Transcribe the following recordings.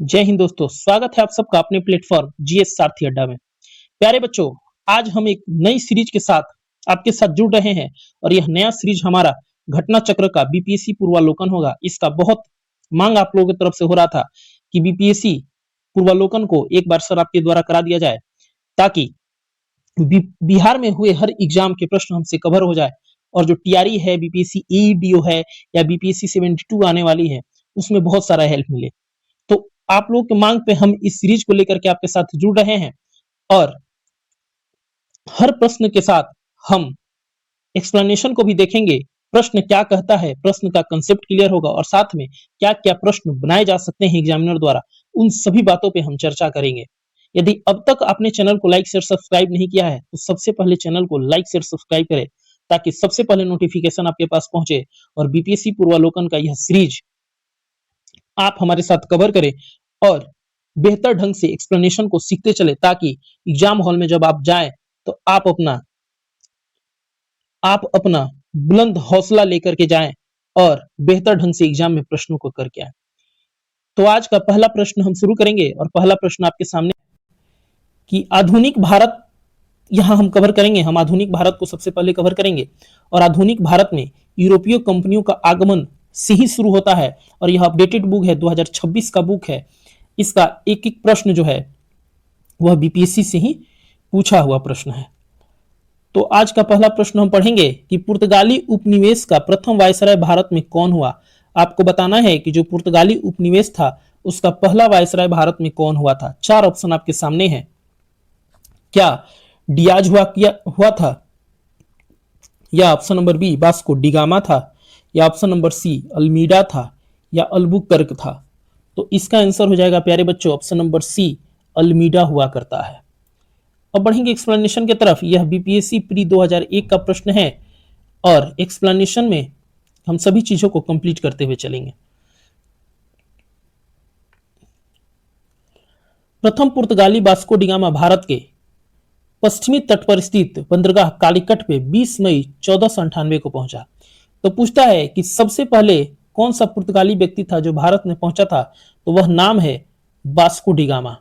जय हिंद दोस्तों, स्वागत है आप सबका अपने प्लेटफॉर्म जीएस सारथी अड्डा में। प्यारे बच्चों, आज हम एक नई सीरीज के साथ आपके साथ जुड़ रहे हैं और यह नया सीरीज हमारा घटना चक्र का बीपीएससी पूर्वालोकन होगा। इसका बहुत मांग आप लोगों की तरफ से हो रहा था कि बीपीएससी पूर्वालोकन को एक बार सर आपके द्वारा करा दिया जाए, ताकि बिहार में हुए हर एग्जाम के प्रश्न हमसे कवर हो जाए और जो टीआरई है, बीपीएससी ईडीओ है या बीपीएससी 72 आने वाली है, उसमें बहुत सारा हेल्प मिले। तो आप लोग की मांग पे हम इस सीरीज को लेकर के आपके साथ जुड़ रहे हैं और हर प्रश्न के साथ हम एक्सप्लेनेशन को भी देखेंगे। प्रश्न क्या कहता है, प्रश्न का कंसेप्ट क्लियर होगा और साथ में क्या क्या प्रश्न बनाए जा सकते हैं एग्जामिनर द्वारा, उन सभी बातों पे हम चर्चा करेंगे। यदि अब तक आपने चैनल को लाइक शेयर सब्सक्राइब नहीं किया है तो सबसे पहले चैनल को लाइक शेयर सब्सक्राइब करें, ताकि सबसे पहले नोटिफिकेशन आपके पास पहुंचे और बीपीएससी पूर्वालोकन का यह सीरीज आप हमारे साथ कवर करें और बेहतर ढंग से एक्सप्लेनेशन को सीखते चले, ताकि एग्जाम हॉल में जब आप जाएं तो आप अपना बुलंद हौसला लेकर के जाएं और बेहतर ढंग से एग्जाम में प्रश्नों को करके आए। तो आज का पहला प्रश्न हम शुरू करेंगे और पहला प्रश्न आपके सामने कि आधुनिक भारत, यहां हम कवर करेंगे, हम आधुनिक भारत को सबसे पहले कवर करेंगे और आधुनिक भारत में यूरोपीय कंपनियों का आगमन से ही शुरू होता है और यह अपडेटेड बुक है, 2026 का बुक है। इसका एक एक प्रश्न जो है वह बीपीएससी से ही पूछा हुआ प्रश्न है। तो आज का पहला प्रश्न हम पढ़ेंगे कि पुर्तगाली उपनिवेश का प्रथम वायसराय भारत में कौन हुआ। आपको बताना है कि जो पुर्तगाली उपनिवेश था उसका पहला वायसराय भारत में कौन हुआ था। चार ऑप्शन आपके सामने हैं। क्या डियाज हुआ था, या option number B Vasco da Gama था, या ऑप्शन नंबर सी अल्मीडा था, या अल्बुकर्क था। तो इसका आंसर हो जाएगा प्यारे बच्चों ऑप्शन नंबर सी अल्मीडा हुआ करता है। अब बढ़ेंगे एक्सप्लेनेशन की तरफ। यह बीपीएससी प्री 2001 का प्रश्न है और एक्सप्लेनेशन में हम सभी चीजों को कंप्लीट करते हुए चलेंगे। प्रथम पुर्तगाली वास्को डिगामा भारत के पश्चिमी तट पर स्थित बंदरगाह कालीकट पे 20 मई 1498 को पहुंचा। तो पूछता है कि सबसे पहले कौन सा पुर्तगाली व्यक्ति था जो भारत में पहुंचा था, तो वह नाम है वास्को डिगामा।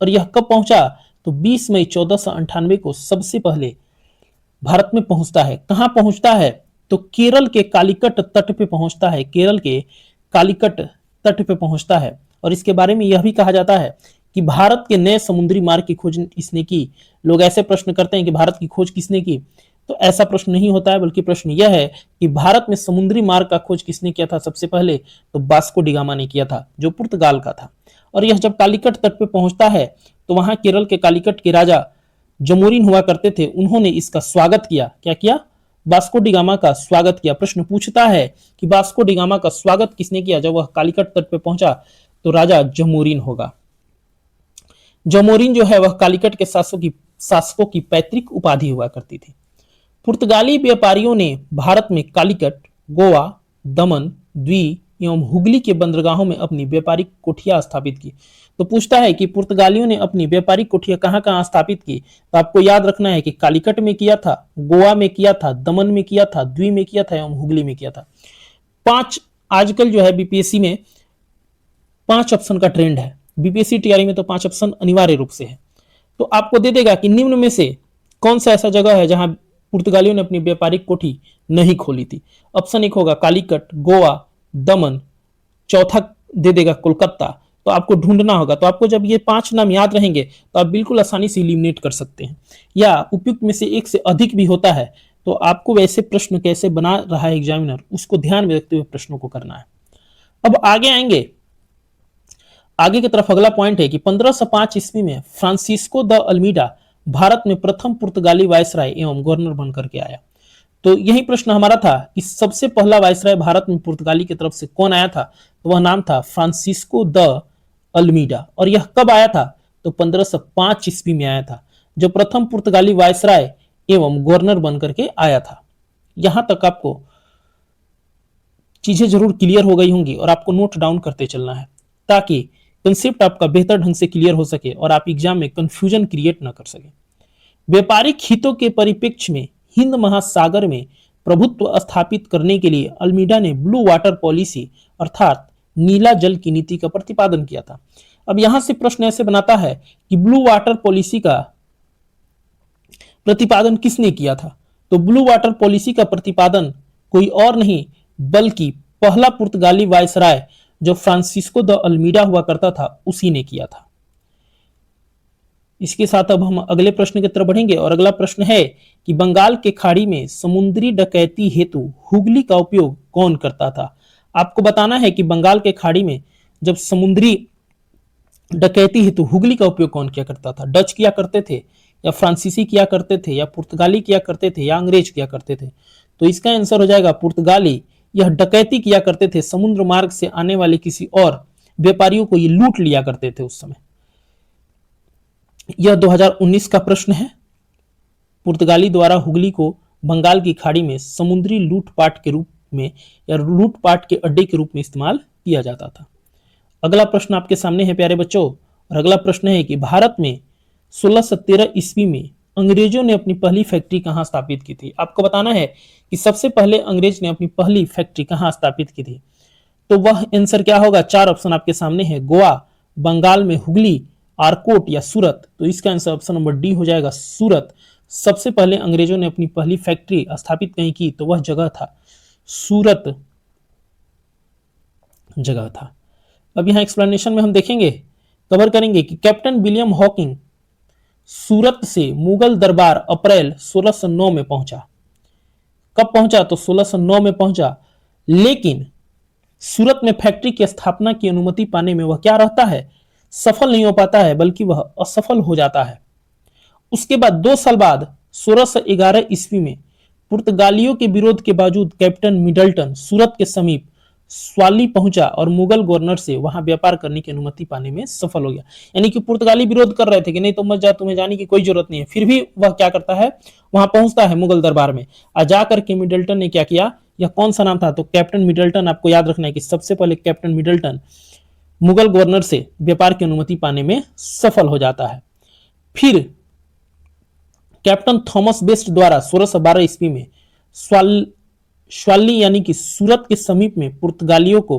और यह कब पहुंचा, तो 20 मई 1498 को सबसे पहले भारत में पहुंचता है। कहां पहुंचता है, तो केरल के कालीकट तट पे पहुंचता है, केरल के कालीकट तट पे पहुंचता है। और इसके बारे में यह भी कहा जाता है कि भारत के नए समुद्री मार्ग की खोज इसने की। लोग ऐसे प्रश्न करते हैं कि भारत की खोज किसने की, तो ऐसा प्रश्न नहीं होता है, बल्कि प्रश्न यह है कि भारत में समुद्री मार्ग का खोज किसने किया था सबसे पहले, तो वास्को डिगामा ने किया था, जो पुर्तगाल का था। और यह जब कालीकट तट पे पहुंचता है तो वहां केरल के कालीकट के राजा जमोरिन हुआ करते थे, उन्होंने इसका स्वागत किया। क्या किया, वास्को डिगामा का स्वागत किया। प्रश्न पूछता है कि वास्को डिगामा का स्वागत किसने किया जब वह कालीकट तट पे पहुंचा, तो राजा जमोरिन होगा। जमोरिन जो है वह कालीकट के शासकों की पैतृक उपाधि हुआ करती थी। पुर्तगाली व्यापारियों ने भारत में कालीकट, गोवा, दमन, द्वीप एवं हुगली के बंदरगाहों में अपनी व्यापारिक कोठियां स्थापित की। तो पूछता है कि पुर्तगालियों ने अपनी व्यापारिक कोठियां कहां कहां स्थापित की, तो आपको याद रखना है कि कालीकट में किया था, गोवा में किया था, दमन में किया था, द्वीप में किया था एवं हुगली में किया था। 5 आजकल जो है बीपीएससी में 5 ऑप्शन का ट्रेंड है। बीपीएससी टीआरई में तो 5 ऑप्शन अनिवार्य रूप से है। तो आपको दे देगा कि निम्न में से कौन सा ऐसा जगह है जहां पुर्तगालियों ने अपनी व्यापारिक कोठी नहीं खोली थी। ऑप्शन 1 होगा कालीकट, गोवा, दमन, चौथा दे देगा कोलकाता। तो आपको ढूंढना होगा। तो आपको जब ये 5 नाम याद रहेंगे तो आप बिल्कुल आसानी से इलिमिनेट कर सकते हैं, या उपयुक्त में से एक से अधिक भी होता है तो आपको वैसे प्रश्न कैसे बना रहा है एग्जामिनर, उसको ध्यान में रखते हुए प्रश्नों को करना है। अब आगे आएंगे, आगे की तरफ अगला पॉइंट है कि 1505 ईस्वी में फ्रांसिस्को द अल्मीडा भारत में प्रथम पुर्तगाली वायसराय एवं गवर्नर बनकर के आया। तो यही प्रश्न हमारा था कि सबसे पहला वायसराय भारत में पुर्तगाली की तरफ से कौन आया था, तो वह नाम था फ्रांसिस्को द अल्मीडा। और यह कब आया था, तो 1505 ईस्वी में आया था, जो प्रथम पुर्तगाली वायसराय एवं गवर्नर बनकर के आया था। यहां तक आपको चीजें जरूर क्लियर हो गई होंगी और आपको नोट डाउन करते चलना है, ताकि कंसेप्ट आपका बेहतर ढंग से क्लियर हो सके और आप एग्जाम में कंफ्यूजन क्रिएट ना कर सके। व्यापारिक हितों के परिप्रेक्ष्य में हिंद महासागर में प्रभुत्व स्थापित करने के लिए अल्मीडा ने ब्लू वाटर पॉलिसी अर्थात नीला जल की नीति का प्रतिपादन किया था। अब यहां से प्रश्न ऐसे बनाता है कि ब्लू वाटर पॉलिसी का प्रतिपादन किसने किया था? तो ब्लू वाटर पॉलिसी का प्रतिपादन कोई और नहीं बल्कि पहला पुर्तगाली वायसराय जो फ्रांसिस्को द अल्मीडा हुआ करता था उसी ने किया था। इसके साथ अब हम अगले प्रश्न की तरफ बढ़ेंगे और अगला प्रश्न है कि बंगाल के खाड़ी में समुद्री डकैती हेतु हुगली का उपयोग कौन करता था? आपको बताना है कि बंगाल के खाड़ी में जब समुद्री डकैती हेतु हुगली का उपयोग कौन किया करता था? डच किया करते थे या फ्रांसीसी किया करते थे या पुर्तगाली किया करते थे या अंग्रेज किया करते थे? तो इसका आंसर हो जाएगा पुर्तगाली। यह डकैती किया करते थे, समुद्र मार्ग से आने वाले किसी और व्यापारियों को ये लूट लिया करते थे उस समय। यह 2019 का प्रश्न है। पुर्तगाली द्वारा हुगली को बंगाल की खाड़ी में समुद्री लूटपाट के रूप में या लूटपाट के अड्डे के रूप में इस्तेमाल किया जाता था। अगला प्रश्न आपके सामने है प्यारे बच्चों, और अगला प्रश्न है कि भारत में 1613 ईस्वी में अंग्रेजों ने अपनी पहली फैक्ट्री कहां स्थापित की थी? आपको बताना है कि सबसे पहले अंग्रेज ने अपनी पहली फैक्ट्री कहां स्थापित की थी। तो वह आंसर क्या होगा? 4 ऑप्शन आपके सामने है, गोवा, बंगाल में हुगली, आरकोट या सूरत। तो इसका आंसर ऑप्शन नंबर डी हो जाएगा, सूरत। सबसे पहले अंग्रेजों ने अपनी पहली फैक्ट्री स्थापित कहीं की तो वह जगह था सूरत जगह था। अब यहां एक्सप्लेनेशन में हम देखेंगे, कवर करेंगे कि कैप्टन विलियम हॉकिंग सूरत से मुगल दरबार अप्रैल 1609 में पहुंचा। कब पहुंचा? तो 1609 में पहुंचा, लेकिन सूरत में फैक्ट्री की स्थापना की अनुमति पाने में वह क्या रहता है? सफल नहीं हो पाता है, बल्कि वह असफल हो जाता है। उसके बाद 2 साल बाद 1611 ईस्वी में पुर्तगालियों के विरोध के बावजूद कैप्टन मिडल्टन सूरत के समीप स्वाली पहुंचा और मुगल गवर्नर से वहां व्यापार करने की अनुमति पाने में सफल हो गया। यानी कि पुर्तगाली विरोध कर रहे थे कि नहीं तुम मत जा, तुम्हें जाने की कोई जरूरत नहीं है, फिर भी वह क्या करता है? वहां पहुंचता है मुगल दरबार में। जाकर के मिडल्टन ने क्या किया? यह कौन सा नाम था? तो कैप्टन मिडल्टन। आपको याद रखना है कि सबसे पहले कैप्टन मिडल्टन मुगल गवर्नर से व्यापार की अनुमति पाने में सफल हो जाता है। फिर कैप्टन थॉमस बेस्ट द्वारा 1612 ईस्वी में स्वाली यानी कि सूरत के समीप में पुर्तगालियों को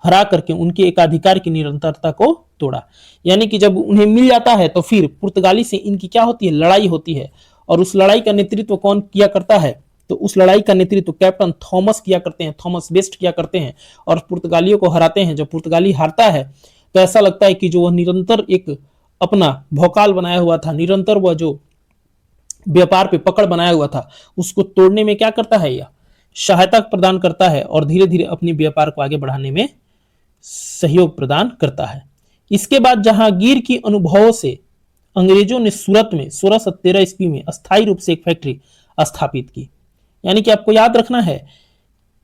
हरा करके उनके एकाधिकार की निरंतरता को तोड़ा। यानी कि जब उन्हें मिल जाता है तो फिर पुर्तगाली से इनकी क्या होती है? लड़ाई होती है। और उस लड़ाई का नेतृत्व कौन किया करता है? तो उस लड़ाई का नेतृत्व कैप्टन थॉमस किया करते हैं, थॉमस बेस्ट किया करते हैं और पुर्तगालियों को हराते हैं। जब पुर्तगाली हारता है तो ऐसा लगता है कि जो वह निरंतर एक अपना भौकाल बनाया हुआ था, निरंतर वह जो व्यापार पे पकड़ बनाया हुआ था, उसको तोड़ने में क्या करता है? यह सहायता प्रदान करता है और धीरे धीरे अपनी व्यापार को आगे बढ़ाने में सहयोग प्रदान करता है। इसके बाद जहांगीर की अनुभवों से अंग्रेजों ने सूरत में 1613 ईस्वी में अस्थायी रूप से एक फैक्ट्री स्थापित की। यानी कि आपको याद रखना है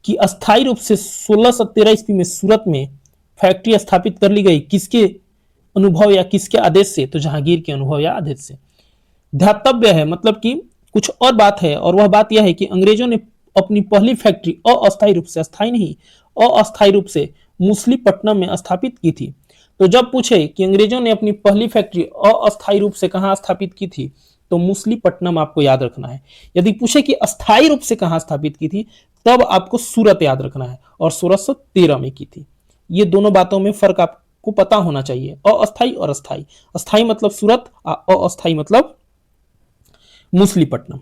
कि अस्थायी रूप से 1613 ईस्वी में सूरत में फैक्ट्री स्थापित कर ली गई। किसके अनुभव या किसके आदेश से? तो जहांगीर के अनुभव या आदेश से। ध्यातव्य है, मतलब कि कुछ और बात है, और वह बात यह है कि अंग्रेजों ने अपनी पहली फैक्ट्री अस्थायी रूप से, अस्थायी नहीं अस्थायी रूप से मुसलीपट्टनम में स्थापित की थी। तो जब पूछे कि अंग्रेजों ने अपनी पहली फैक्ट्री अस्थायी रूप से कहां स्थापित की थी, तो मुसलीपट्टनम आपको याद रखना है। यदि पूछे कि अस्थायी रूप से कहां स्थापित की थी, तब आपको सूरत याद रखना है और 1613 में की थी। ये दोनों बातों में फर्क आपको पता होना चाहिए, अस्थायी और अस्थायी। अस्थायी मतलब सूरत, अस्थायी मतलब मुसलीपट्टनम।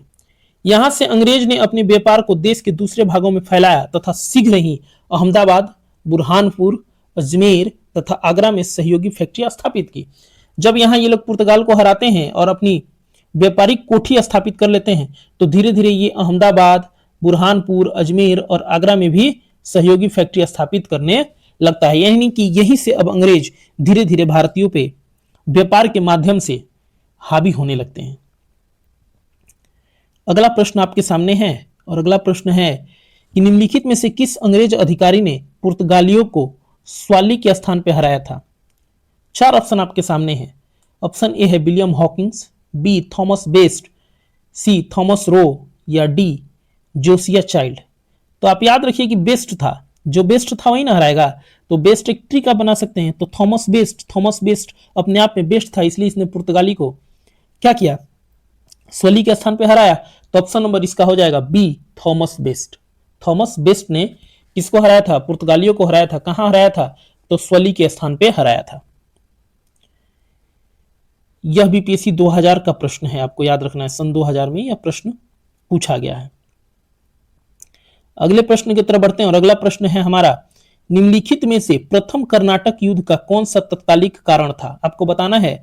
यहां से अंग्रेज ने अपने व्यापार को देश के दूसरे भागों में फैलाया तथा शीघ्र ही अहमदाबाद, बुरहानपुर, अजमेर तथा आगरा में सहयोगी फैक्ट्री स्थापित की। जब यहां ये लोग पुर्तगाल को हराते हैं और अपनी व्यापारिक कोठी स्थापित कर लेते हैं, तो धीरे धीरे ये अहमदाबाद, बुरहानपुर, अजमेर और आगरा में भी सहयोगी फैक्ट्री स्थापित करने लगता है। यानी कि यहीं से अब अंग्रेज धीरे धीरे भारतीयों पे व्यापार के माध्यम से हावी होने लगते हैं। अगला प्रश्न आपके सामने है और अगला प्रश्न है कि निम्नलिखित में से किस अंग्रेज अधिकारी ने पुर्तगालियों को स्वाली के स्थान पर हराया था? 4 ऑप्शन आपके सामने हैं। ऑप्शन ए है William Hawkins, B Thomas Best, C Thomas Roe या डी जोसिया चाइल्ड। तो आप याद रखिए कि बेस्ट था, जो बेस्ट था वही ना हराएगा। तो बेस्ट एक ट्री का बना सकते हैं। तो थॉमस बेस्ट अपने आप में बेस्ट था, इसलिए इसने पुर्तगाली को क्या किया? स्वाली के स्थान पे हराया। तो ऑप्शन नंबर इसका हो जाएगा B Thomas Best. Thomas Best ने किसको हराया था? पुर्तगालियों को हराया था। कहां हराया था? तो स्वली के स्थान पे हराया था। यह बीपीएससी 2000 का प्रश्न है, आपको याद रखना है, सन 2000 में यह प्रश्न पूछा गया है। अगले प्रश्न की तरफ बढ़ते हैं और अगला प्रश्न है हमारा, निम्नलिखित में से प्रथम कर्नाटक युद्ध का कौन सा तत्कालिक कारण था। आपको बताना है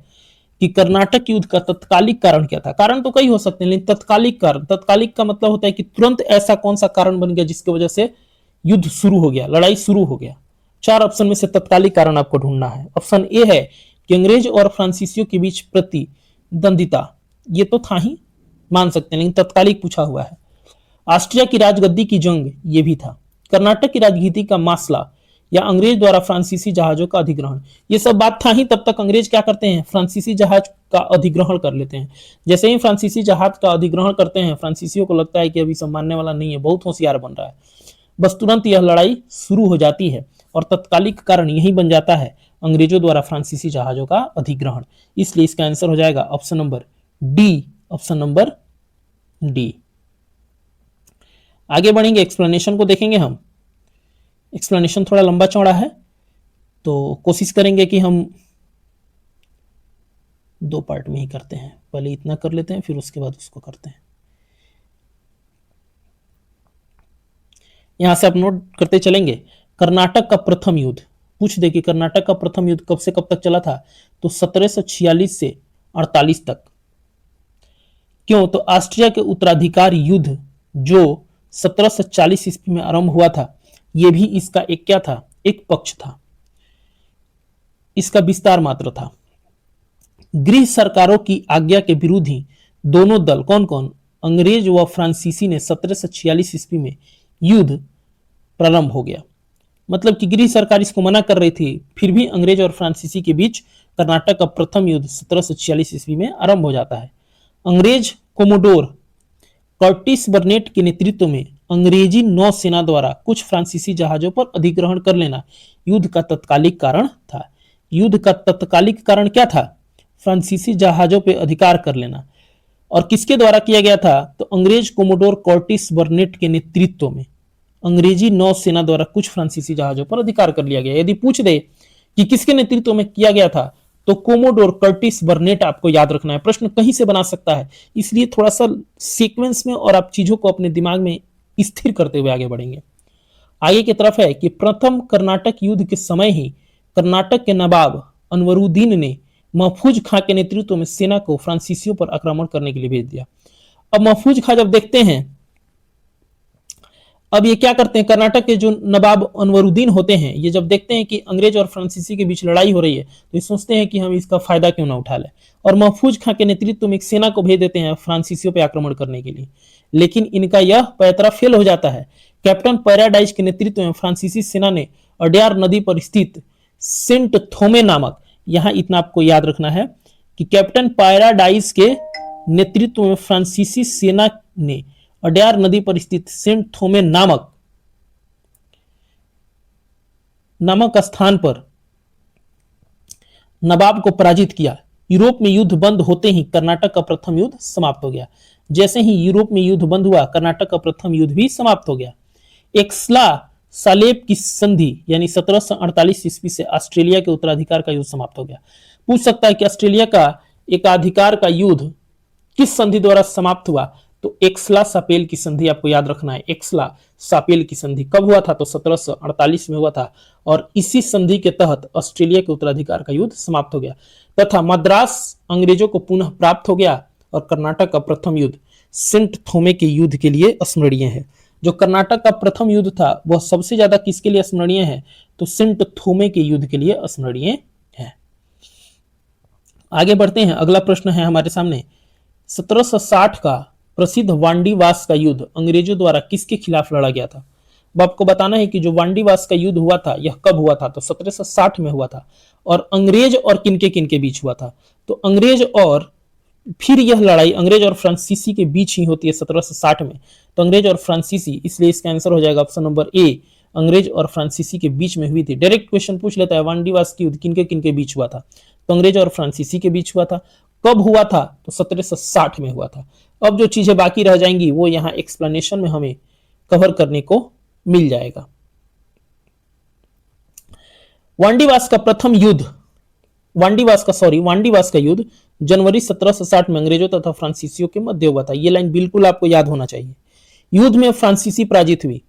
कि कर्नाटक युद्ध का तत्कालिक कारण क्या था। कारण तो कई हो सकते हैं, लेकिन तत्कालिक कारण, तत्कालिक का मतलब होता है कि तुरंत ऐसा कौन सा कारण बन गया जिसकी वजह से युद्ध शुरू हो गया, लड़ाई शुरू हो गया। 4 ऑप्शन में से तत्कालिक कारण आपको ढूंढना है। ऑप्शन ए है कि अंग्रेज और फ्रांसीसियों के बीच प्रतिद्वंदिता, ये तो था ही, मान सकते हैं, लेकिन तत्कालिक पूछा हुआ है। ऑस्ट्रिया की राजगद्दी की जंग, ये भी था। कर्नाटक की राजनीति का मसला, या अंग्रेज द्वारा फ्रांसीसी जहाजों का अधिग्रहण, ये सब बात था ही, तब तक अंग्रेज क्या करते हैं, फ्रांसीसी जहाज का अधिग्रहण कर लेते हैं। जैसे ही फ्रांसीसी जहाज का अधिग्रहण करते हैं, फ्रांसीसियों को लगता है कि अभी सब मानने वाला नहीं है, बहुत होशियार बन रहा है, बस तुरंत यह लड़ाई शुरू हो जाती है और तत्कालिक कारण यही बन जाता है, अंग्रेजों द्वारा फ्रांसीसी जहाजों का अधिग्रहण। इसलिए इसका आंसर हो जाएगा option number D, option number D. आगे बढ़ेंगे, एक्सप्लेनेशन को देखेंगे हम। एक्सप्लेनेशन थोड़ा लंबा चौड़ा है, तो कोशिश करेंगे कि हम 2 पार्ट में ही करते हैं। पहले इतना कर लेते हैं, फिर उसके बाद उसको करते हैं। यहां से आप नोट करते चलेंगे। कर्नाटक का प्रथम युद्ध पूछ दे कि कर्नाटक का प्रथम युद्ध कब से कब तक चला था, तो 1746 से 48 तक। क्यों, तो ऑस्ट्रिया के उत्तराधिकार युद्ध जो 1740 ईस्वी में आरंभ हुआ था, यह भी इसका एक क्या था, एक पक्ष था, इसका विस्तार मात्र था। गृह सरकारों की आज्ञा के विरुद्ध ही दोनों दल, कौन कौन, अंग्रेज व फ्रांसीसी ने 1746 ईस्वी में युद्ध प्रारंभ हो गया। मतलब कि गृह सरकार इसको मना कर रही थी, फिर भी अंग्रेज और फ्रांसीसी के बीच कर्नाटक का प्रथम युद्ध 1746 ईस्वी में आरंभ हो जाता है। अंग्रेज कोमोडोर कर्टिस बर्नेट के नेतृत्व में अंग्रेजी नौसेना द्वारा कुछ फ्रांसीसी जहाजों पर अधिग्रहण कर लेना युद्ध का तत्कालिक कारण था। युद्ध का तत्कालिक कारण क्या था, फ्रांसीसी जहाजों पर अधिकार कर लेना। और किसके द्वारा किया गया था, तो अंग्रेज कोमोडोर कर्टिस बर्नेट के नेतृत्व में अंग्रेजी नौसेना द्वारा कुछ फ्रांसीसी जहाजों पर अधिकार कर लिया गया। यदि पूछ दे कि किसके नेतृत्व में किया गया था, तो कोमोडोर कर्टिस बर्नेट आपको याद रखना है। प्रश्न कहीं से बना सकता है, इसलिए थोड़ा सा सीक्वेंस में और आप चीजों को अपने दिमाग में स्थिर करते हुए आगे बढ़ेंगे। आगे की तरफ है कि प्रथम कर्नाटक युद्ध के समय ही कर्नाटक के नवाब अनवरुद्दीन ने महफूज खां के नेतृत्व में सेना को फ्रांसीसियों पर आक्रमण करने के लिए भेज दिया। अब महफूज खां जब देखते हैं, अब ये क्या करते हैं, कर्नाटक के जो नवाब अनवरुद्दीन होते हैं, ये जब देखते हैं कि अंग्रेज और फ्रांसीसी के बीच लड़ाई हो रही है, तो ये सोचते हैं कि हम इसका फायदा क्यों ना उठा लें, और महफूज खां के नेतृत्व में एक सेना को भेज देते हैं फ्रांसीसियों पर आक्रमण करने के लिए। लेकिन इनका यह पैतरा फेल हो जाता है। कैप्टन पैराडाइज के नेतृत्व में फ्रांसीसी सेना ने अड्यार नदी पर स्थित सेंट थोमे नामक, यहां इतना आपको याद रखना है कि कैप्टन पैराडाइज के नेतृत्व में फ्रांसीसी सेना ने अड्यार नदी पर स्थित सेंट थोमे नामक स्थान पर नवाब को पराजित किया। यूरोप में युद्ध बंद होते ही कर्नाटक का प्रथम युद्ध समाप्त हो गया। जैसे ही यूरोप में युद्ध बंद हुआ, कर्नाटक का प्रथम युद्ध भी समाप्त हो गया। एक्सला सालेब की संधि यानी 1748 ईस्वी से ऑस्ट्रेलिया के उत्तराधिकार का युद्ध समाप्त हो गया। पूछ सकता है कि ऑस्ट्रेलिया का एकाधिकार का युद्ध किस संधि द्वारा समाप्त हुआ, तो एक्सला सापेल की संधि आपको याद रखना है। एक्सला सापेल की संधि कब हुआ था, तो 1748 में हुआ था, और इसी संधि के तहत ऑस्ट्रेलिया के उत्तराधिकार का युद्ध समाप्त हो गया तथा मद्रास अंग्रेजों को पुनः प्राप्त हो गया। और कर्नाटक का प्रथम युद्ध सेंट थोमे के युद्ध के लिए स्मरणीय है। जो कर्नाटक का प्रथम युद्ध था वह सबसे ज्यादा किसके लिए स्मरणीय है, तो सेंट थोमे के युद्ध के लिए स्मरणीय है। आगे बढ़ते हैं, अगला प्रश्न है हमारे सामने, 1760 का प्रसिद्ध वांडीवास का युद्ध अंग्रेजों द्वारा किसके खिलाफ लड़ा गया था। अब आपको बताना है कि जो वांडीवास का युद्ध हुआ था यह कब हुआ था, तो 1760 में हुआ था। और अंग्रेज और किनके किनके बीच हुआ था, तो अंग्रेज और, फिर यह लड़ाई अंग्रेज और फ्रांसीसी के बीच ही होती है 1760 में, तो अंग्रेज और फ्रांसीसी, इसलिए इसका आंसर हो जाएगा ऑप्शन नंबर ए, अंग्रेज और फ्रांसीसी के बीच में हुई थी। डायरेक्ट क्वेश्चन पूछ लेता है, वांडीवास की युद्ध किनके किनके बीच हुआ था, तो अंग्रेज और फ्रांसीसी के बीच हुआ था। कब हुआ था, तो 1760 में हुआ था। अब जो चीजें बाकी रह जाएंगी वो यहाँ एक्सप्लेनेशन में हमें कवर करने को मिल जाएगा। वांडीवास का युद्ध जनवरी 1760 में अंग्रेजों तथा फ्रांसीसियों के मध्य हुआ था। ये लाइन बिल्कुल आपको याद होना चाहिए। युद्ध में फ्रांसीसी पराजित हुई।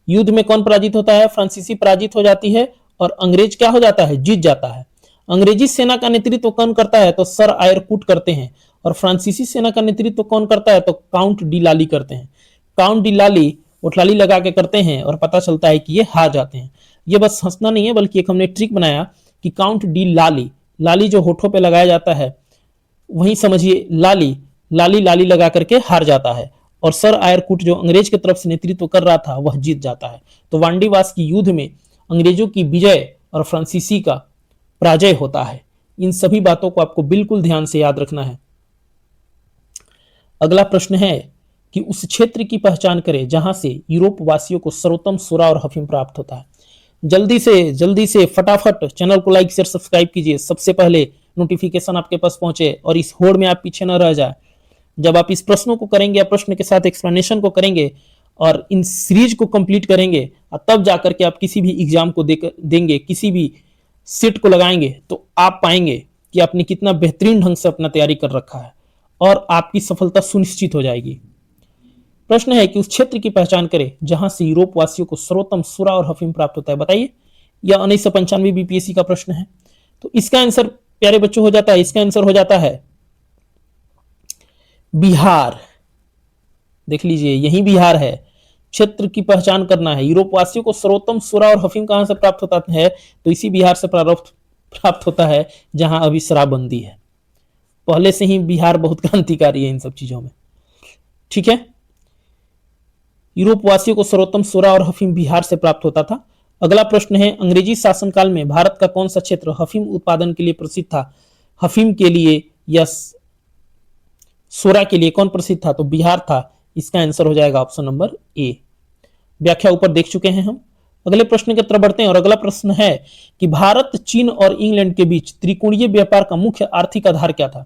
युद्ध में कौन पराजित होता है? फ्रांसीसी पराजित हो जाती है और अंग्रेज क्या हो जाता है? जीत जाता है। अंग्रेजी सेना का नेतृत्व कौन करता है? तो सर आयरकूट करते हैं। और फ्रांसीसी सेना का नेतृत्व कौन करता है? तो काउंट डी लाली करते हैं। काउंट डी लाली उठलाली लगा के करते हैं और पता चलता है कि ये हार जाते हैं। ये बस हंसना नहीं है, बल्कि एक हमने ट्रिक बनाया कि काउंट डी लाली, लाली जो होठों पे लगाया जाता है वहीं समझिए लाली, लाली लाली लगा करके हार जाता है और सर आयरकूट जो अंग्रेज की तरफ से नेतृत्व कर रहा था वह जीत जाता है। तो वांडीवास की युद्ध में अंग्रेजों की विजय और फ्रांसीसी का पराजय होता है। इन सभी बातों को आपको बिल्कुल ध्यान से याद रखना है। अगला प्रश्न है कि उस क्षेत्र की पहचान करें जहां से यूरोप वासियों को सर्वोत्तम सोरा और अफीम प्राप्त होता है। जल्दी से फटाफट चैनल को लाइक शेयर सब्सक्राइब कीजिए, सबसे पहले नोटिफिकेशन आपके पास पहुंचे और इस होड़ में आप पीछे न रह जाए। जब आप इस प्रश्नों को करेंगे या प्रश्न के साथ एक्सप्लेनेशन को करेंगे और इन सीरीज को कंप्लीट करेंगे और तब जाकर के आप किसी भी एग्जाम को देंगे, किसी भी सीट को लगाएंगे, तो आप पाएंगे कि आपने कितना बेहतरीन ढंग से अपना तैयारी कर रखा है और आपकी सफलता सुनिश्चित हो जाएगी। प्रश्न है कि उस क्षेत्र की पहचान करें जहां से यूरोप वासियों को सर्वोत्तम सुरा और अफीम प्राप्त होता है। बताइए, यह 1995 बीपीएससी का प्रश्न है। तो इसका आंसर प्यारे बच्चों हो जाता है, इसका आंसर हो जाता है बिहार। देख लीजिए, यही बिहार है। क्षेत्र की पहचान करना है, यूरोप वासियों को सर्वोत्तम सुरा और अफीम कहां से प्राप्त होता है? तो इसी बिहार से प्राप्त होता है जहां अभी शराबबंदी है। पहले से ही बिहार बहुत क्रांतिकारी है इन सब चीजों में। ठीक है, यूरोप वासियों को सर्वोत्तम सोरा और अफीम बिहार से प्राप्त होता था। अगला प्रश्न है, अंग्रेजी शासनकाल में भारत का कौन सा क्षेत्र अफीम उत्पादन के लिए प्रसिद्ध था? अफीम के लिए या सोरा के लिए कौन प्रसिद्ध था? तो बिहार था। इसका आंसर हो जाएगा ऑप्शन नंबर ए। व्याख्या ऊपर देख चुके हैं हम। अगले प्रश्न की तरफ बढ़ते हैं और अगला प्रश्न है कि भारत, चीन और इंग्लैंड के बीच त्रिकोणीय व्यापार का मुख्य आर्थिक आधार क्या था?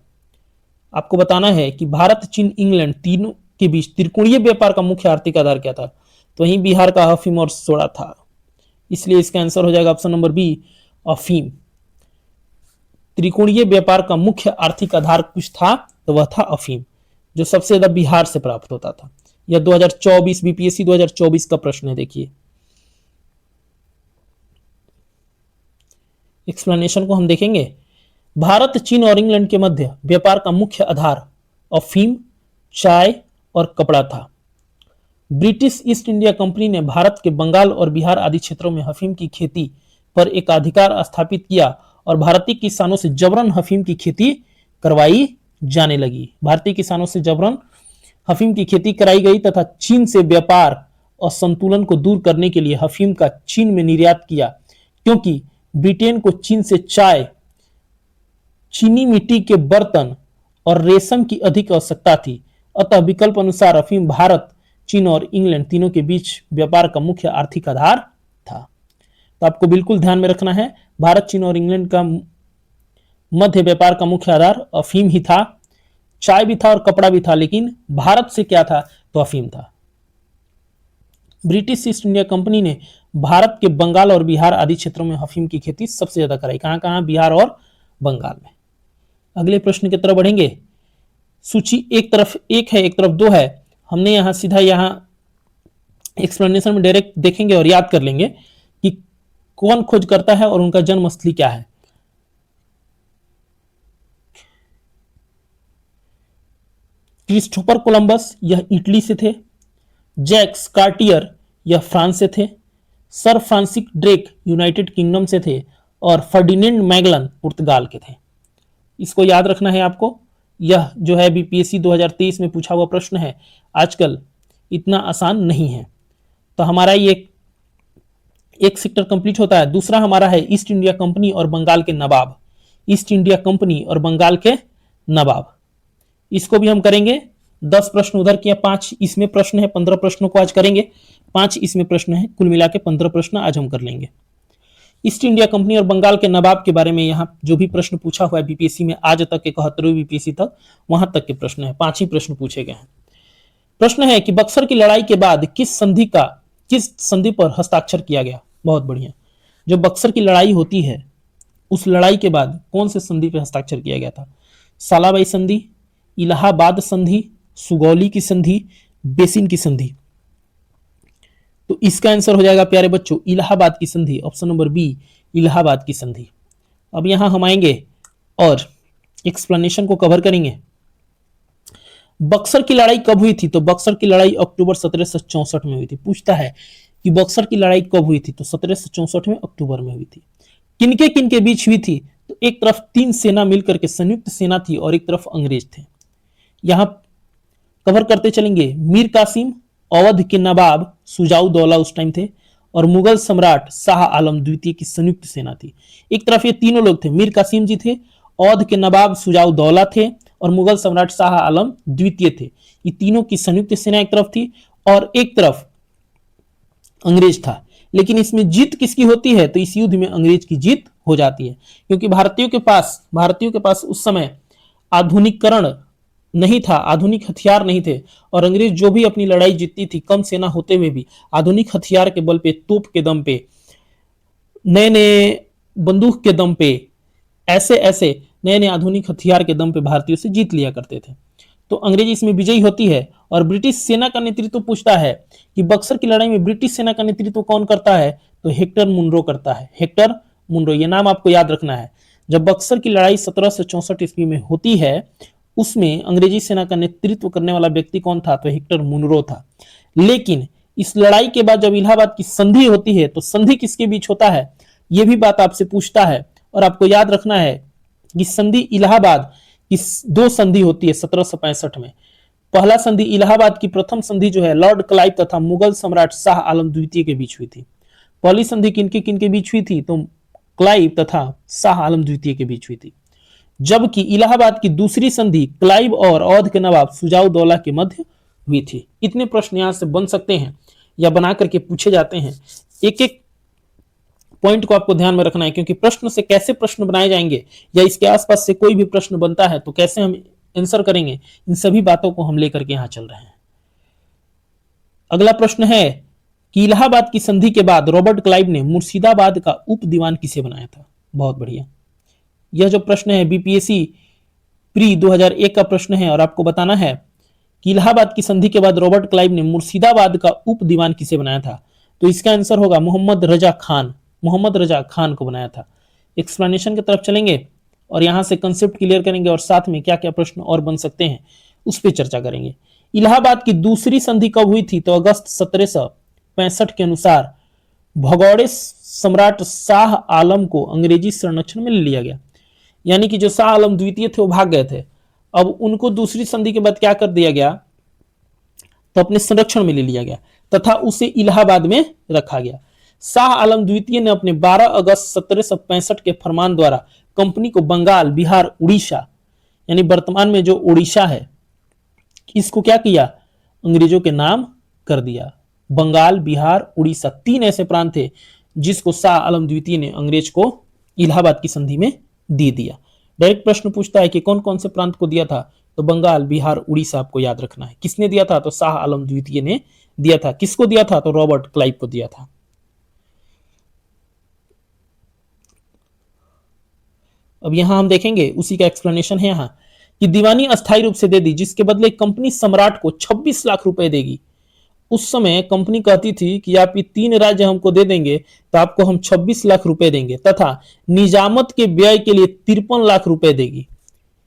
आपको बताना है कि भारत, चीन, इंग्लैंड तीनों के बीच त्रिकोणीय व्यापार का मुख्य आर्थिक आधार क्या था? तो वहीं बिहार का अफीम और सोडा था। इसलिए इसका आंसर हो जाएगा ऑप्शन नंबर बी, अफीम। त्रिकोणीय व्यापार का मुख्य आर्थिक आधार कुछ था तो वह था अफीम, जो सबसे ज्यादा बिहार से प्राप्त होता था। यह 2024 बीपीएससी 2024 का प्रश्न है। देखिए, एक्सप्लेनेशन को हम देखेंगे। भारत, चीन और इंग्लैंड के मध्य व्यापार का मुख्य आधार अफीम, चाय और कपड़ा था। ब्रिटिश ईस्ट इंडिया कंपनी ने भारत के बंगाल और बिहार आदि क्षेत्रों में अफीम की खेती पर एकाधिकार स्थापित किया और भारतीय किसानों से जबरन अफीम की खेती करवाई जाने लगी। भारतीय किसानों से जबरन अफीम की खेती कराई गई तथा चीन से व्यापार असंतुलन को दूर करने के लिए अफीम का चीन में निर्यात किया, क्योंकि ब्रिटेन को चीन से चाय, चीनी मिट्टी के बर्तन और रेशम की अधिक आवश्यकता थी। अतः विकल्प अनुसार अफीम भारत, चीन और इंग्लैंड तीनों के बीच व्यापार का मुख्य आर्थिक आधार था। तो आपको बिल्कुल ध्यान में रखना है, भारत, चीन और इंग्लैंड का मध्य व्यापार का मुख्य आधार अफीम ही था। चाय भी था और कपड़ा भी था, लेकिन भारत से क्या था? तो अफीम था। ब्रिटिश ईस्ट इंडिया कंपनी ने भारत के बंगाल और बिहार आदि क्षेत्रों में अफीम की खेती सबसे ज्यादा कराई। कहां कहां? बिहार और बंगाल में। अगले प्रश्न की तरफ बढ़ेंगे। सूची एक तरफ एक है, एक तरफ दो है। हमने यहां सीधा यहां एक्सप्लेनेशन में डायरेक्ट देखेंगे और याद कर लेंगे कि कौन खोज करता है और उनका जन्मस्थली क्या है। क्रिस्टोफर कोलंबस, यह इटली से थे। जैक्स कार्टियर, यह फ्रांस से थे। Sir Francis Drake United kingdom से थे और फर्डिनेंड मैगलन पुर्तगाल के थे। इसको याद रखना है आपको। यह जो है बीपीएससी 2023 में पूछा हुआ प्रश्न है, आजकल इतना आसान नहीं है। तो हमारा ये एक सेक्टर कंप्लीट होता है। दूसरा हमारा है ईस्ट इंडिया कंपनी और बंगाल के नवाब। ईस्ट इंडिया कंपनी और बंगाल के नवाब, इसको भी हम करेंगे। 10 प्रश्न उधर किया, 5 इसमें प्रश्न है। 15 प्रश्नों को आज करेंगे, 5 इसमें प्रश्न है। कुल मिला के 15 प्रश्न आज हम कर लेंगे। ईस्ट इंडिया कंपनी और बंगाल के नवाब के बारे में यहाँ जो भी प्रश्न पूछा हुआ है बीपीएससी में आज तक के 71वीं बीपीएससी तक, वहां तक के प्रश्न है। 5 ही प्रश्न पूछे गए हैं। प्रश्न है कि बक्सर की लड़ाई के बाद किस संधि पर हस्ताक्षर किया गया? बहुत बढ़िया। जो बक्सर की लड़ाई होती है उस लड़ाई के बाद कौन से संधि पर हस्ताक्षर किया गया था? सालाबाई संधि, इलाहाबाद संधि, सुगौली की संधि, बेसिन की संधि। तो इसका आंसर हो जाएगा प्यारे बच्चों इलाहाबाद की संधि, ऑप्शन नंबर बी इलाहाबाद की संधि। अब यहां हम आएंगे और एक्सप्लेनेशन को कवर करेंगे। बक्सर की लड़ाई कब हुई थी? तो बक्सर की लड़ाई अक्टूबर 1764 में हुई थी। पूछता है कि बक्सर की लड़ाई कब हुई थी? तो 1764 में अक्टूबर में हुई थी। किनके किनके बीच हुई थी? तो एक तरफ तीन सेना मिलकर के संयुक्त सेना थी और एक तरफ अंग्रेज थे। यहां कवर करते चलेंगे। मीर कासिम, अवध के नवाब सुजाउद्दौला उस टाइम थे, और मुगल सम्राट शाह आलम द्वितीय की संयुक्त सेना थी। एक तरफ ये तीनों लोग थे, मीर कासिम जी थे, अवध के नवाब सुजाउद्दौला थे और मुगल सम्राट शाह आलम द्वितीय थे। ये तीनों की संयुक्त सेना एक तरफ थी और एक तरफ अंग्रेज था। लेकिन इसमें जीत किसकी होती है? तो इस युद्ध में अंग्रेज की जीत हो जाती है, क्योंकि भारतीयों के पास उस समय आधुनिकीकरण नहीं था, आधुनिक हथियार नहीं थे, और अंग्रेज जो भी अपनी लड़ाई जीतती थी कम सेना होते हुए भी आधुनिक हथियार के बल पे, तोप के दम पे, नए नए बंदूक के दम पे, ऐसे ऐसे नए नए आधुनिक हथियार के दम पे भारतीयों से जीत लिया करते थे। तो अंग्रेज इसमें विजयी होती है और ब्रिटिश सेना का नेतृत्व पूछता है कि बक्सर की लड़ाई में ब्रिटिश सेना का नेतृत्व कौन करता है? तो हेक्टर मुनरो करता है। हेक्टर मुनरो, ये नाम आपको याद रखना है। जब बक्सर की लड़ाई 1764 ईस्वी में होती है उसमें अंग्रेजी सेना का नेतृत्व करने वाला व्यक्ति कौन था? तो हेक्टर मुनरो था। लेकिन इस लड़ाई के बाद जब इलाहाबाद की संधि होती है तो संधि किसके बीच होता है? यह भी बात आपसे पूछता है और आपको याद रखना है कि संधि इलाहाबाद की दो संधि होती है 1765 में। पहला संधि इलाहाबाद की प्रथम संधि जो है लॉर्ड क्लाइव तथा मुगल सम्राट शाह आलम द्वितीय के बीच हुई थी। पहली संधि किनके बीच हुई थी? तो क्लाइव तथा शाह आलम द्वितीय के बीच हुई थी। जबकि इलाहाबाद की दूसरी संधि क्लाइव और अवध के नवाब सुजाउद्दौला के मध्य हुई थी। इतने प्रश्न यहां से बन सकते हैं या बना करके पूछे जाते हैं। एक एक पॉइंट को आपको ध्यान में रखना है, क्योंकि प्रश्न से कैसे प्रश्न बनाए जाएंगे या इसके आसपास से कोई भी प्रश्न बनता है तो कैसे हम आंसर करेंगे, इन सभी बातों को हम लेकर के यहां चल रहे हैं। अगला प्रश्न है कि इलाहाबाद की संधि के बाद रॉबर्ट क्लाइव ने मुर्शिदाबाद का उप दीवान किसे बनाया था? बहुत बढ़िया। यह जो प्रश्न है बीपीएससी प्री 2001 का प्रश्न है और आपको बताना है कि इलाहाबाद की संधि के बाद रॉबर्ट क्लाइव ने मुर्शिदाबाद का उप दीवान किसे बनाया था? तो इसका आंसर होगा मोहम्मद रजा खान। मोहम्मद रजा खान को बनाया था। एक्सप्लेनेशन की तरफ चलेंगे और यहां से कंसेप्ट क्लियर करेंगे और साथ में क्या क्या प्रश्न और बन सकते हैं उस पर चर्चा करेंगे। इलाहाबाद की दूसरी संधि कब हुई थी? तो अगस्त 1765 के अनुसार भगौड़े सम्राट शाह आलम को अंग्रेजी संरक्षण में ले लिया गया। यानी कि जो शाह आलम द्वितीय थे वो भाग गए थे, अब उनको दूसरी संधि के बाद क्या कर दिया गया? तो अपने संरक्षण में ले लिया गया तथा उसे इलाहाबाद में रखा गया। शाह आलम द्वितीय ने अपने 12 अगस्त 1765 के फरमान द्वारा कंपनी को बंगाल, बिहार, उड़ीसा, यानी वर्तमान में जो उड़ीसा है, इसको क्या किया? अंग्रेजों के नाम कर दिया। बंगाल, बिहार, उड़ीसा, तीन ऐसे प्रांत थे जिसको शाह आलम द्वितीय ने अंग्रेज को इलाहाबाद की संधि में दे दिया। डायरेक्ट प्रश्न पूछता है कि कौन कौन से प्रांत को दिया था? तो बंगाल, बिहार, उड़ीसा आपको याद रखना है। किसने दिया था? तो शाह आलम द्वितीय ने दिया था। किसको दिया था? तो रॉबर्ट क्लाइव को दिया था। अब यहां हम देखेंगे उसी का एक्सप्लेनेशन है यहां कि दीवानी अस्थायी रूप से दे दी, जिसके बदले कंपनी सम्राट को 26 लाख रुपए देगी। उस समय कंपनी कहती थी कि आप ये 3 राज्य हमको दे देंगे तो आपको हम 26 लाख रुपए देंगे तथा निजामत के व्यय के लिए 53 लाख रुपए देगी।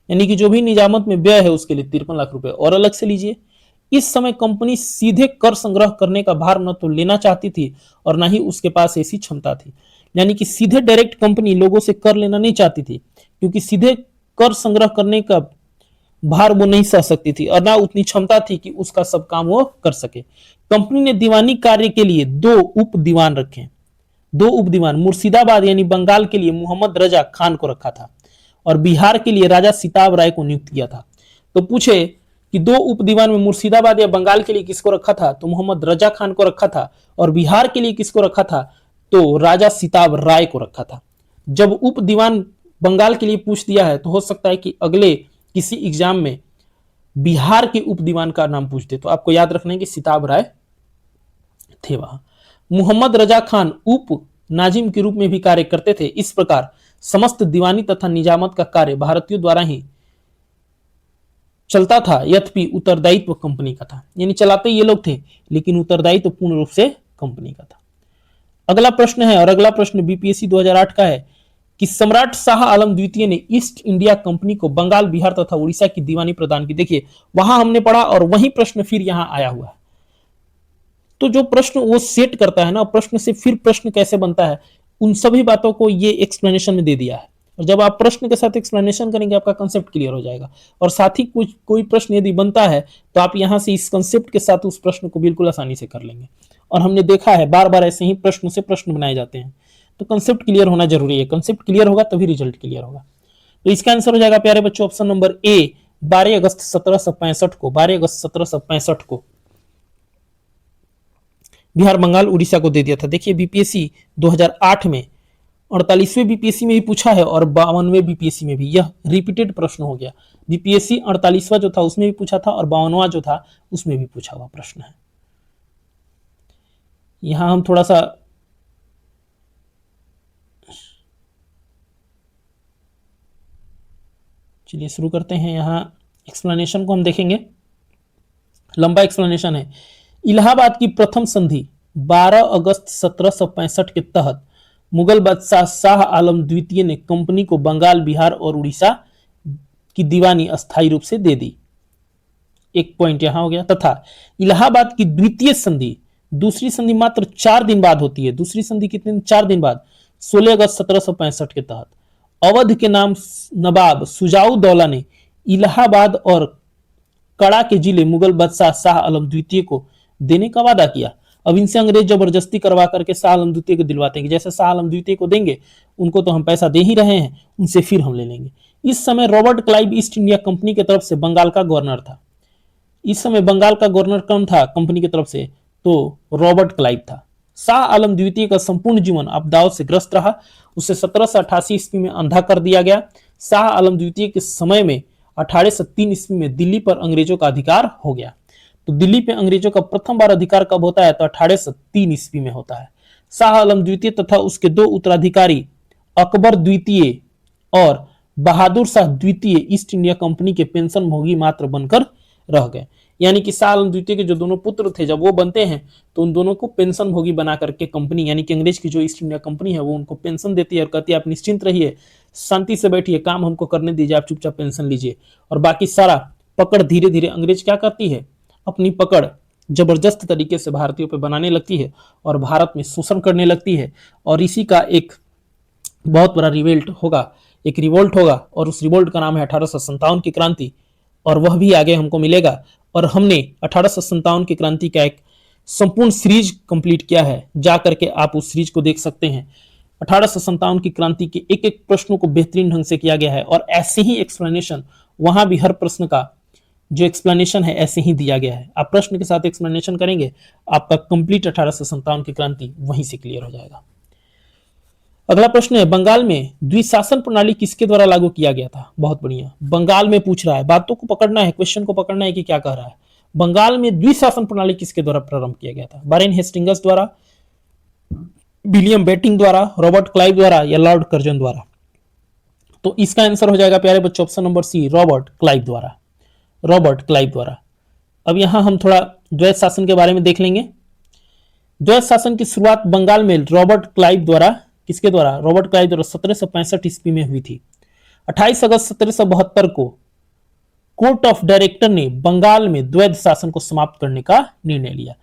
यानी कि जो भी निजामत में व्यय है उसके लिए 53 लाख रुपए और अलग से लीजिए। इस समय कंपनी सीधे कर संग्रह करने का भार न तो लेना चाहती थी और ना ही उसके पास ऐसी क्षमता थी। यानी कि सीधे डायरेक्ट कंपनी लोगों से कर लेना नहीं चाहती थी, क्योंकि सीधे कर संग्रह करने का भार वो नहीं सह सकती थी और ना उतनी क्षमता थी कि उसका सब काम वो कर सके। कंपनी ने दीवानी कार्य के लिए 2 उप दीवान रखे। 2 उप दीवान मुर्शिदाबाद यानी बंगाल के लिए मोहम्मद रजा खान को रखा था और बिहार के लिए राजा सिताब राय को नियुक्त किया था। तो पूछे कि 2 उप दीवान में मुर्शिदाबाद या बंगाल के लिए किसको रखा था? तो मोहम्मद रजा खान को रखा था। और बिहार के लिए किसको रखा था? तो राजा सिताब राय को रखा था। जब उप दीवान बंगाल के लिए पूछ दिया है तो हो सकता है कि अगले किसी एग्जाम में बिहार के उप दीवान का नाम पूछ दे, तो आपको याद रखना है कि सिताब राय थे वहां। मोहम्मद रजा खान उप नाजिम के रूप में भी कार्य करते थे। इस प्रकार समस्त दीवानी तथा निजामत का कार्य भारतीयों द्वारा ही चलता था, यद्यपि उत्तरदायित्व कंपनी का था। यानी चलाते ये लोग थे, लेकिन उत्तरदायित्व पूर्ण रूप से कंपनी का था। अगला प्रश्न है, और अगला प्रश्न बीपीएससी 2008 का है कि सम्राट शाह आलम द्वितीय ने ईस्ट इंडिया कंपनी को बंगाल, बिहार तथा उड़ीसा की दीवानी प्रदान की। देखिए वहां हमने पढ़ा और वही प्रश्न फिर यहां आया हुआ है। तो जो प्रश्न वो सेट करता है ना, प्रश्न से फिर प्रश्न कैसे बनता है, उन सभी बातों को ये एक्सप्लेनेशन में दे दिया है। और जब आप प्रश्न के साथ एक्सप्लेनेशन करेंगे आपका कंसेप्ट क्लियर हो जाएगा। और साथ ही कोई प्रश्न यदि बनता है तो आप यहां से इस कंसेप्ट के साथ उस प्रश्न को बिल्कुल आसानी से कर लेंगे। और हमने देखा है बार बार ऐसे ही प्रश्न से प्रश्न बनाए जाते हैं। तो कंसेप्ट क्लियर होना जरूरी है, कंसेप्ट क्लियर होगा तभी रिजल्ट क्लियर होगा। तो इसका आंसर हो जाएगा प्यारे बच्चों ऑप्शन नंबर ए, 12 अगस्त 1765 को, 12 अगस्त 1765 को बिहार, बंगाल, उड़ीसा को दे दिया था। देखिए बीपीएससी 2008 में 48वें बीपीएससी में भी पूछा है और 52वें बीपीएससी में भी, यह रिपीटेड प्रश्न हो गया। बीपीएससी 48वां जो था उसमें भी पूछा था और 52वां जो था उसमें भी पूछा हुआ प्रश्न है। यहां हम थोड़ा सा चलिए शुरू करते हैं। यहां एक्सप्लेनेशन को हम देखेंगे, लंबा एक्सप्लेनेशन है। इलाहाबाद की प्रथम संधि 12 अगस्त 1765 के तहत मुगल बादशाह शाह आलम द्वितीय ने कंपनी को बंगाल, बिहार और उड़ीसा की दीवानी अस्थायी रूप से दे दी। एक पॉइंट यहां हो गया। तथा इलाहाबाद की द्वितीय संधि, दूसरी संधि मात्र 4 दिन बाद होती है। दूसरी संधि कितने दिन? 4 दिन बाद, 16 अगस्त 1765 के तहत अवध के नाम नवाब सुजाउद्दौला ने इलाहाबाद और कड़ा के जिले मुगल बादशाह शाह आलम द्वितीय को देने का वादा किया। अब इनसे अंग्रेज जबरदस्ती करवा करके शाह आलम द्वितीय को दिलवाते हैं कि जैसे शाह आलम द्वितीय को देंगे, उनको तो हम पैसा दे ही रहे हैं, उनसे फिर हम ले लेंगे। इस समय Robert Clive east India company की तरफ से बंगाल का गवर्नर था। इस समय बंगाल का गवर्नर कौन था कंपनी की तरफ से? तो रॉबर्ट क्लाइव था। शाह आलम द्वितीय का संपूर्ण जीवन आपदाओं से ग्रस्त रहा। उसे 1788 ईस्वी में अंधा कर दिया गया। शाह आलम द्वितीय के समय में 1803 ईस्वी में दिल्ली पर अंग्रेजों का अधिकार हो गया। तो दिल्ली पे अंग्रेजों का प्रथम बार अधिकार कब होता है? तो 1803 ईस्वी में होता है। शाह आलम द्वितीय तथा उसके 2 उत्तराधिकारी अकबर द्वितीय और बहादुर शाह द्वितीय ईस्ट इंडिया कंपनी के पेंशन भोगी मात्र बनकर रह गए। यानी कि शाह आलम द्वितीय के जो दोनों पुत्र थे, जब वो बनते हैं तो उन दोनों को पेंशन भोगी बना करके कंपनी, यानी कि अंग्रेज की जो ईस्ट इंडिया कंपनी है वो उनको पेंशन देती है और कहती है आप निश्चिंत रहिए, शांति से बैठिए, काम हमको करने दीजिए, आप चुपचाप पेंशन लीजिए। और बाकी सारा पकड़ धीरे धीरे अंग्रेज क्या करती है, अपनी पकड़ जबरदस्त तरीके से भारतीयों पर बनाने लगती है और भारत में शोषण करने लगती है। और इसी का एक बहुत बड़ा रिवोल्ट होगा, एक रिवोल्ट होगा, और उस रिवोल्ट का नाम है 1857 की क्रांति। और वह भी आगे हमको मिलेगा। और हमने 1857 की क्रांति का एक संपूर्ण सीरीज कंप्लीट किया है, जा करके आप उस सीरीज को देख सकते हैं। 1857 की क्रांति के एक एक प्रश्नों को बेहतरीन ढंग से किया गया है और ऐसे ही एक्सप्लेनेशन वहां भी हर प्रश्न का जो एक्सप्लेनेशन है ऐसे ही दिया गया है। आप प्रश्न के साथ एक्सप्लेनेशन करेंगे, आपका कंप्लीट 1857 की क्रांति वहीं से क्लियर हो जाएगा। अगला प्रश्न है, बंगाल में द्विशासन प्रणाली किसके द्वारा लागू किया गया था? बहुत बढ़िया, बंगाल में पूछ रहा है, बातों को पकड़ना है, क्वेश्चन को पकड़ना है कि क्या कह रहा है। बंगाल में द्विशासन प्रणाली किसके द्वारा प्रारंभ किया गया था? वारेन हेस्टिंग्स द्वारा, विलियम बेटिंग द्वारा, रॉबर्ट क्लाइव द्वारा या लॉर्ड कर्जन द्वारा? तो इसका आंसर हो जाएगा प्यारे बच्चों option number C, Robert Clive द्वारा। रॉबर्ट क्लाइव द्वारा। अब यहां हम थोड़ा द्वैत शासन के बारे में देख लेंगे। द्वैत शासन की शुरुआत बंगाल में रॉबर्ट क्लाइव द्वारा, किसके द्वारा? रॉबर्ट क्लाइव द्वारा 1765 ईस्वी में हुई थी। 28 अगस्त 1772 को कोर्ट ऑफ डायरेक्टर ने बंगाल में द्वैत शासन को समाप्त करने का निर्णय लिया।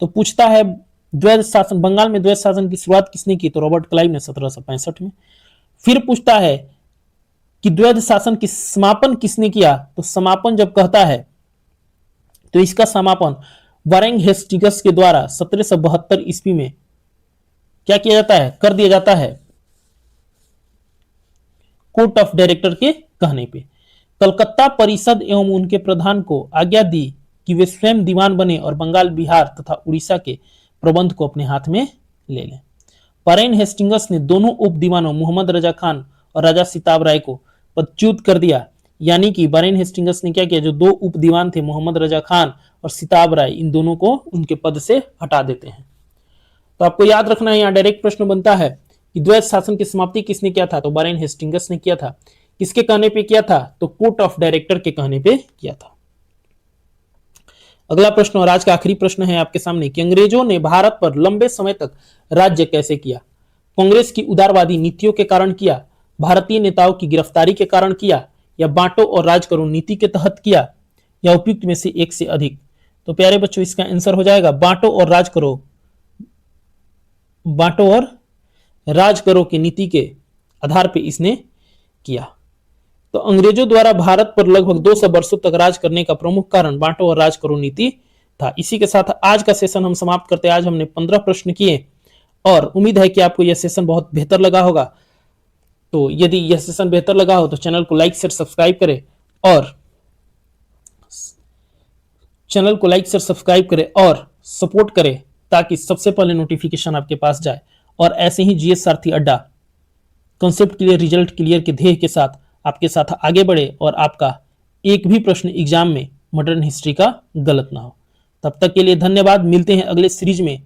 तो पूछता है द्वैत शासन, बंगाल में द्वैत शासन की शुरुआत किसने की? तो रॉबर्ट क्लाइव ने 1765 में। फिर पूछता है कि द्वैत शासन की समापन किसने किया? तो समापन जब कहता है तो इसका समापन वारेन हेस्टिंग्स के द्वारा 1772 ईस्वी में क्या किया जाता है? कर दिया जाता है कोर्ट ऑफ डायरेक्टर के कहने पे। कलकत्ता परिषद एवं उनके प्रधान को आज्ञा दी कि वे स्वयं दीवान बने और बंगाल, बिहार तथा उड़ीसा के प्रबंध को अपने हाथ में ले लें। वारेन हेस्टिंग्स ने दोनों उप दीवानों मोहम्मद रजा खान और राजा सिताब राय को पदच्युत कर दिया। यानी कि वारेन हेस्टिंग्स ने क्या किया, जो 2 उप दीवान थे मोहम्मद रजा खान और सिताब राय, इन दोनों को उनके पद से हटा देते हैं। तो आपको याद रखना है, यहाँ डायरेक्ट प्रश्न बनता है कि द्वैत शासन की समाप्ति किसने किया था, तो वारेन हेस्टिंग्स ने किया था। किसके कहने पे किया था, तो कोर्ट ऑफ डायरेक्टर के कहने पे किया था। अगला प्रश्न और आज का आखिरी प्रश्न है आपके सामने कि अंग्रेजों ने भारत पर लंबे समय तक राज्य कैसे किया। कांग्रेस की उदारवादी नीतियों के कारण किया, भारतीय नेताओं की गिरफ्तारी के कारण किया, या बांटो और राज करो नीति के तहत किया, या उपयुक्त में से एक से अधिक। तो प्यारे बच्चों, इसका आंसर हो जाएगा बांटो और राज करो, बांटो और राज करो की नीति के आधार पर इसने किया। तो अंग्रेजों द्वारा भारत पर लगभग 200 वर्षों तक राज करने का प्रमुख कारण बांटो और राज करो नीति था। इसी के साथ आज का सेशन हम समाप्त करते हैं। आज हमने 15 प्रश्न किए और उम्मीद है कि आपको यह सेशन बहुत बेहतर लगा होगा। तो यदि यह सेशन बेहतर लगा हो तो चैनल को लाइक शेयर सब्सक्राइब करें और सपोर्ट करें ताकि सबसे पहले नोटिफिकेशन आपके पास जाए। और ऐसे ही जीएस सारथी अड्डा कॉन्सेप्ट क्लियर रिजल्ट क्लियर के ध्येय के साथ आपके साथ आगे बढ़े और आपका एक भी प्रश्न एग्जाम में मॉडर्न हिस्ट्री का गलत ना हो। तब तक के लिए धन्यवाद। मिलते हैं अगले सीरीज में